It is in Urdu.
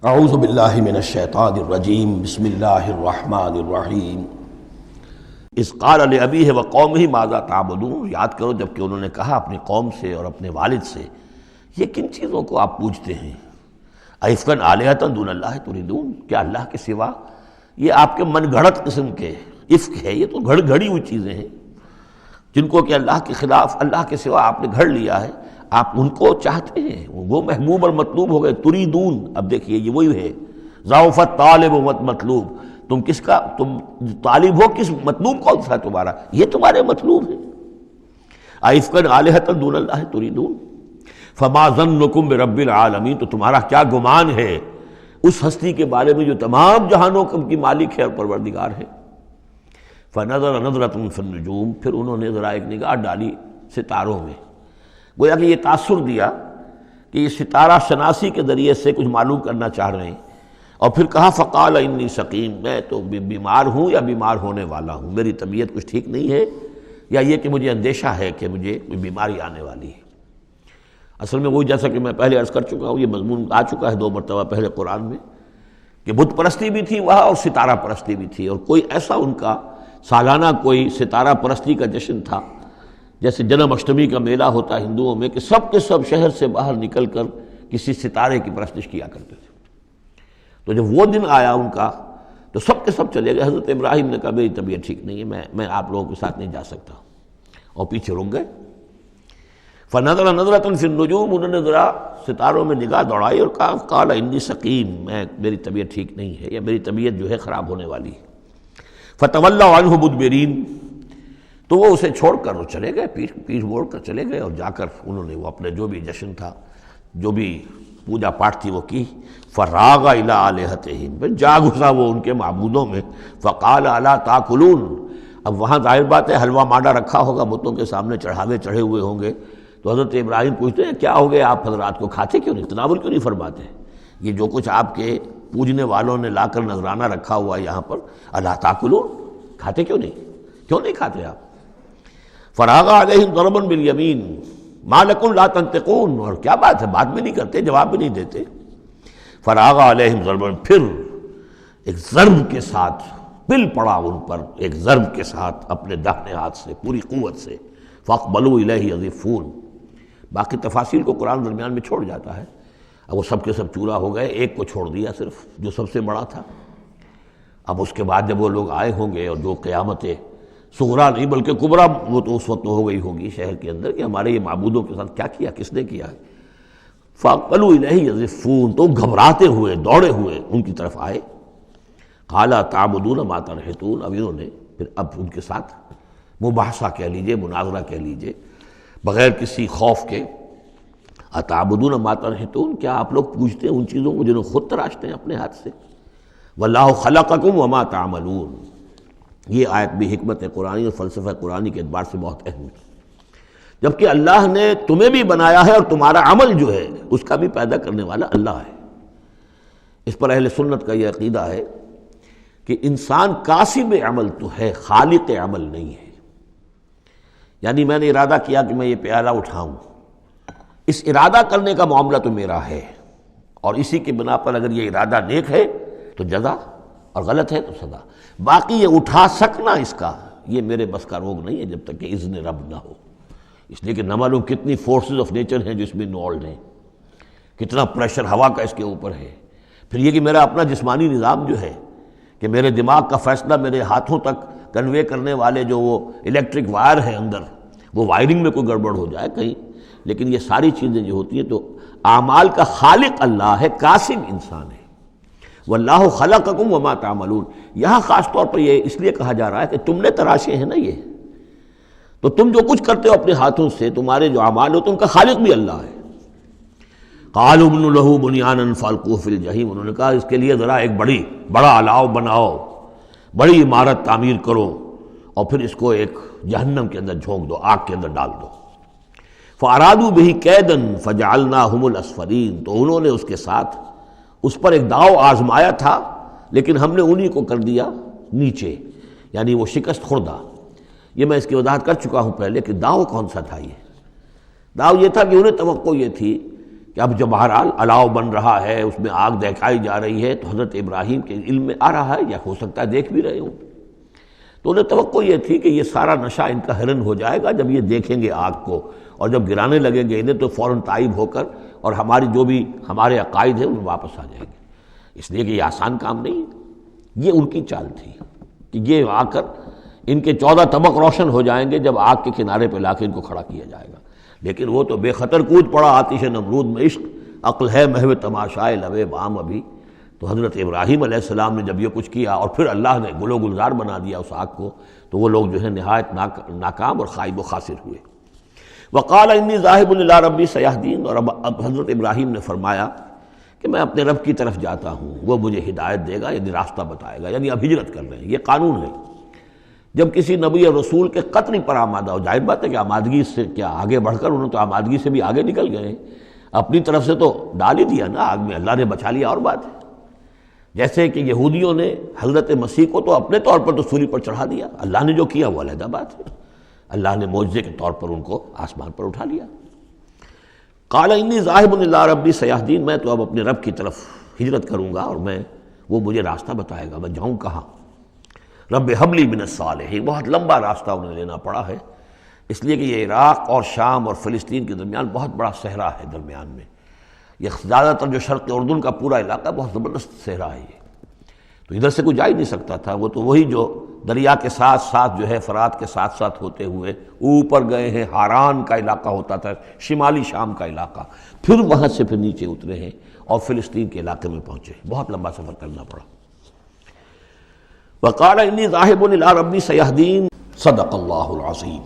اعوذ باللہ من الشیطان الرجیم بسم اللہ الرحمن الرحیم اذ قال لأبیہ وقومہ ماذا تعبدون، یاد کرو جب کہ انہوں نے کہا اپنی قوم سے اور اپنے والد سے یہ کن چیزوں کو آپ پوجتے ہیں؟ ائفکا آلہۃ دون اللہ تریدون، کیا اللہ کے سوا یہ آپ کے من گھڑت قسم کے افک ہے، یہ تو گھڑی ہوئی چیزیں ہیں جن کو کہ اللہ کے خلاف اللہ کے سوا آپ نے گھڑ لیا ہے، آپ ان کو چاہتے ہیں، وہ محبوب اور مطلوب ہو گئے۔ تریدون، اب دیکھیے یہ وہی ہے ضعف الطالب و مطلوب، تم کس کا، تم طالب ہو کس، مطلوب کون سا تمہارا، یہ تمہارے مطلوب ہے۔ ائفکا آلہۃ دون اللہ تریدون فما ظنکم برب العالمین، تو تمہارا کیا گمان ہے اس ہستی کے بارے میں جو تمام جہانوں کی مالک ہے اور پروردگار ہے۔ فنظر نظرۃ فی النجوم، پھر انہوں نے ذرا ایک نگاہ ڈالی ستاروں میں، گویا کہ یہ تاثر دیا کہ یہ ستارہ شناسی کے ذریعے سے کچھ معلوم کرنا چاہ رہے ہیں، اور پھر کہا فقال انی سقیم، میں تو بیمار ہوں یا بیمار ہونے والا ہوں، میری طبیعت کچھ ٹھیک نہیں ہے، یا یہ کہ مجھے اندیشہ ہے کہ مجھے کوئی بیماری آنے والی ہے۔ اصل میں وہی جیسا کہ میں پہلے عرض کر چکا ہوں، یہ مضمون آ چکا ہے 2 مرتبہ پہلے قرآن میں، کہ بت پرستی بھی تھی وہاں اور ستارہ پرستی بھی تھی، اور کوئی ایسا ان کا سالانہ کوئی ستارہ پرستی کا جشن تھا، جیسے جنم اشٹمی کا میلہ ہوتا ہے ہندوؤں میں، کہ سب کے سب شہر سے باہر نکل کر کسی ستارے کی پرستش کیا کرتے تھے۔ تو جب وہ دن آیا ان کا تو سب کے سب چلے گئے۔ حضرت ابراہیم نے کہا میری طبیعت ٹھیک نہیں ہے، میں آپ لوگوں کے ساتھ نہیں جا سکتا، اور پیچھے رک گئے۔ فنظر نظرۃ فی النجوم، انہوں نے ذرا ستاروں میں نگاہ دوڑائی اور کہا قال انی سقیم، میری طبیعت ٹھیک نہیں ہے، یا میری طبیعت جو ہے خراب ہونے والی ہے۔ فتولوا عنہ مدبرین، تو وہ اسے چھوڑ کر وہ چلے گئے، پیٹھ موڑ کر چلے گئے، اور جا کر انہوں نے وہ اپنے جو بھی جشن تھا، جو بھی پوجا پاٹ تھی وہ کی۔ فراغ الی آلہتہم، پھر جا گھسا وہ ان کے معبودوں میں۔ فقال الا تاکلون، اب وہاں ظاہر بات ہے حلوہ مانڈا رکھا ہوگا، بتوں کے سامنے چڑھاوے چڑھے ہوئے ہوں گے، تو حضرت ابراہیم پوچھتے ہیں کیا ہو گیا آپ حضرات کو، کھاتے کیوں نہیں، تناول کیوں نہیں فرماتے؟ یہ جو کچھ آپ کے پوجنے والوں نے لا کر نذرانہ رکھا ہوا ہے یہاں پر، الا تاکلون، کھاتے کیوں نہیں کھاتے آپ؟ فراغ علیہم ضربا بالیمین ما لکم لا تنطقون، اور کیا بات ہے، بات بھی نہیں کرتے، جواب بھی نہیں دیتے۔ فراغ علیہم ضربا، پھر ایک ضرب کے ساتھ پل پڑا ان پر، ایک ضرب کے ساتھ اپنے داہنے ہاتھ سے پوری قوت سے۔ فاقبلوا الیہ یزفون، باقی تفاصیل کو قرآن درمیان میں چھوڑ جاتا ہے، اب وہ سب کے سب چورا ہو گئے، ایک کو چھوڑ دیا صرف جو سب سے بڑا تھا۔ اب اس کے بعد جب وہ لوگ آئے ہوں گے، اور جو قیامت صغریٰ نہیں بلکہ کبریٰ وہ تو اس وقت ہو گئی ہوگی شہر کے اندر، کہ ہمارے یہ معبودوں کے ساتھ کیا کیا، کس نے کیا ہے۔ فاقبلوا الیہ یزفون، تو گھبراتے ہوئے دوڑے ہوئے ان کی طرف آئے۔ قال تعبدون ما تنحتون، اب انہوں نے پھر اب ان کے ساتھ مباحثہ کہہ لیجئے، مناظرہ کہہ لیجئے، بغیر کسی خوف کے، اتعبدون ما تنحتون، کیا آپ لوگ پوجتے ہیں ان چیزوں کو جنہیں خود تراشتے ہیں اپنے ہاتھ سے؟ واللہ خلقکم وما تعملون، یہ آیت بھی حکمت قرآنی اور فلسفہ قرآنی کے اعتبار سے بہت اہم ہے، جبکہ اللہ نے تمہیں بھی بنایا ہے اور تمہارا عمل جو ہے اس کا بھی پیدا کرنے والا اللہ ہے۔ اس پر اہل سنت کا یہ عقیدہ ہے کہ انسان کاسب عمل تو ہے، خالق عمل نہیں ہے۔ یعنی میں نے ارادہ کیا کہ میں یہ پیالہ اٹھاؤں، اس ارادہ کرنے کا معاملہ تو میرا ہے، اور اسی کی بنا پر اگر یہ ارادہ نیک ہے تو جزا، اور غلط ہے تو سزا۔ باقی یہ اٹھا سکنا اس کا، یہ میرے بس کا روگ نہیں ہے جب تک کہ اذن رب نہ ہو، اس لیے کہ نہ معلوم کتنی فورسز آف نیچر ہیں جو اس میں انوالوڈ ہیں، کتنا پریشر ہوا کا اس کے اوپر ہے، پھر یہ کہ میرا اپنا جسمانی نظام جو ہے، کہ میرے دماغ کا فیصلہ میرے ہاتھوں تک کنوے کرنے والے جو وہ الیکٹرک وائر ہیں اندر، وہ وائرنگ میں کوئی گڑبڑ ہو جائے کہیں، لیکن یہ ساری چیزیں جو ہوتی ہیں تو اعمال کا خالق اللہ ہے، کاسب انسان ہے۔ واللہ خلقکم وما تعملون، یہاں خاص طور پر یہ اس لیے کہا جا رہا ہے کہ تم نے تراشے ہیں نا یہ، تو تم جو کچھ کرتے ہو اپنے ہاتھوں سے، تمہارے جو اعمال ہوتے ہیں ان کا خالق بھی اللہ ہے۔ قالوا ابنوا له بنیانا فالقوه فی الجحیم، انہوں نے کہا اس کے لیے ذرا ایک بڑا الاؤ بناؤ، بڑی عمارت تعمیر کرو، اور پھر اس کو ایک جہنم کے اندر جھونک دو، آگ کے اندر ڈال دو۔ فارادوا به کیدا فجعلناهم الاسفلین، تو انہوں نے اس کے ساتھ اس پر ایک داؤ آزمایا تھا، لیکن ہم نے انہی کو کر دیا نیچے، یعنی وہ شکست خوردہ۔ یہ میں اس کی وضاحت کر چکا ہوں پہلے کہ داؤ کون سا تھا۔ یہ داؤ یہ تھا کہ انہیں توقع یہ تھی کہ اب جب بہرحال الاؤ بن رہا ہے، اس میں آگ دہکائی جا رہی ہے، تو حضرت ابراہیم کے علم میں آ رہا ہے، یا ہو سکتا ہے دیکھ بھی رہے ہوں، تو انہیں توقع یہ تھی کہ یہ سارا نشہ ان کا ہرن ہو جائے گا جب یہ دیکھیں گے آگ کو، اور جب گرانے لگیں گے انہیں تو فوراً تائب ہو کر اور ہماری جو بھی ہمارے عقائد ہیں ان واپس آ جائیں گے، اس لیے کہ یہ آسان کام نہیں ہے۔ یہ ان کی چال تھی کہ یہ آ کر ان کے 14 طبق روشن ہو جائیں گے جب آگ کے کنارے پہ لا کے ان کو کھڑا کیا جائے گا، لیکن وہ تو بے خطر کود پڑا آتش نمرود میں، عشق عقل ہے محو تماشائے لبے بام ابھی۔ تو حضرت ابراہیم علیہ السلام نے جب یہ کچھ کیا اور پھر اللہ نے گل و گلزار بنا دیا اس آگ کو، تو وہ لوگ جو ہے نہایت ناکام اور خائب و خاسر ہوئے۔ وقال انی ذاہب الی ربی سیہدین، اور اب حضرت ابراہیم نے فرمایا کہ میں اپنے رب کی طرف جاتا ہوں، وہ مجھے ہدایت دے گا، یعنی راستہ بتائے گا، یعنی اب ہجرت کر رہے ہیں، یہ قانون ہے۔ جب کسی نبی اور رسول کے قتل پر آمادہ ہو، ظاہر بات ہے کہ آمادگی سے کیا آگے بڑھ کر، انہوں تو آمادگی سے بھی آگے نکل گئے ہیں، اپنی طرف سے تو ڈال ہی دیا نا آگ میں، اللہ نے بچا لیا، اور بات ہے۔ جیسے کہ یہودیوں نے حضرت مسیح کو تو اپنے طور پر تو سولی پر چڑھا دیا، اللہ نے جو کیا وہ علیحدہ بات ہے، اللہ نے معجزے کے طور پر ان کو آسمان پر اٹھا لیا۔ قال انی ذاہب الی ربی سیہدین، میں تو اب اپنے رب کی طرف ہجرت کروں گا، اور وہ مجھے راستہ بتائے گا، میں جاؤں کہاں۔ رب حب لی من الصالحین، بہت لمبا راستہ انہیں لینا پڑا ہے، اس لیے کہ یہ عراق اور شام اور فلسطین کے درمیان بہت بڑا صحرا ہے، درمیان میں یہ زیادہ تر جو شرق اردن کا پورا علاقہ بہت زبردست صحرا ہے، یہ تو ادھر سے کوئی جا ہی نہیں سکتا تھا، وہ تو وہی جو دریا کے ساتھ ساتھ جو ہے فرات کے ساتھ ساتھ ہوتے ہوئے اوپر گئے ہیں، ہاران کا علاقہ ہوتا تھا، شمالی شام کا علاقہ، پھر وہاں سے پھر نیچے اترے ہیں اور فلسطین کے علاقے میں پہنچے، بہت لمبا سفر کرنا پڑا۔ وقال انی ذاہب الی ربی سیہدین، صدق اللہ العظیم۔